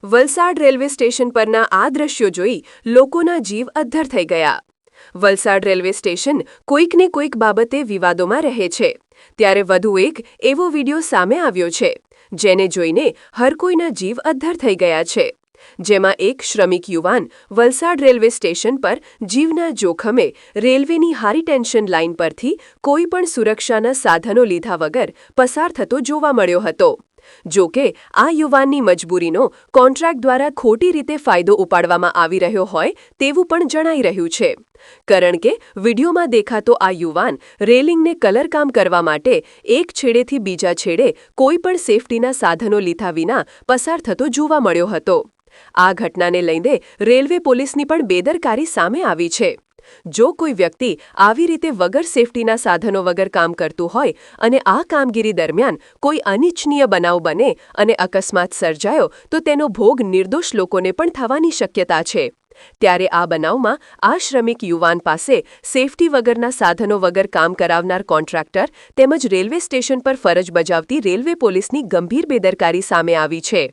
Valsad railway station પરના આ દ્રશ્યો જોઈ લોકોના જીવ અદ્ધર થઈ ગયા। વલસાડ રેલવે સ્ટેશન કોઈકને કોઈક બાબતે વિવાદોમાં રહે છે, ત્યારે વધુ એક એવો વિડીયો સામે આવ્યો છે, જેને જોઈને હર કોઈના જીવ અદ્ધર થઈ ગયા છે। જેમાં એક શ્રમિક યુવાન વલસાડ રેલવે સ્ટેશન પર જીવના જોખમે રેલવેની હાઈ ટેન્શન લાઇન પરથી કોઈ પણ સુરક્ષાના સાધનો લીધા વગર પસાર થતો જોવા મળ્યો હતો। જો કે આ યુવાનની મજબૂરીનો કોન્ટ્રાક્ટ દ્વારા ખોટી રીતે ફાયદો ઉપાડવામાં આવી રહ્યો હોય તેવું પણ જણાઈ રહ્યું છે, કારણ કે વિડીયોમાં દેખાતો આ યુવાન રેલિંગને કલરકામ કરવા માટે એક છેડેથી બીજા છેડે કોઈ પણ સેફટીના સાધનો લીધા વિના પસાર થતો જોવા મળ્યો હતો। આ ઘટનાને લઈને રેલવે પોલીસની પણ બેદરકારી સામે આવી છે। જો કોઈ વ્યક્તિ આવી રીતે વગર સેફટીના સાધનો વગર કામ કરતું હોય અને આ કામગીરી દરમિયાન કોઈ અનિચ્છનીય બનાવ બને અને અકસ્માત સર્જાયો તો તેનો ભોગ નિર્દોષ લોકોને પણ થવાની શક્યતા છે। ત્યારે આ બનાવમાં આ શ્રમિક યુવાન પાસે સેફટી વગરના સાધનો વગર કામ કરાવનાર કોન્ટ્રાક્ટર તેમજ રેલવે સ્ટેશન પર ફરજ બજાવતી રેલવે પોલીસની ગંભીર બેદરકારી સામે આવી છે।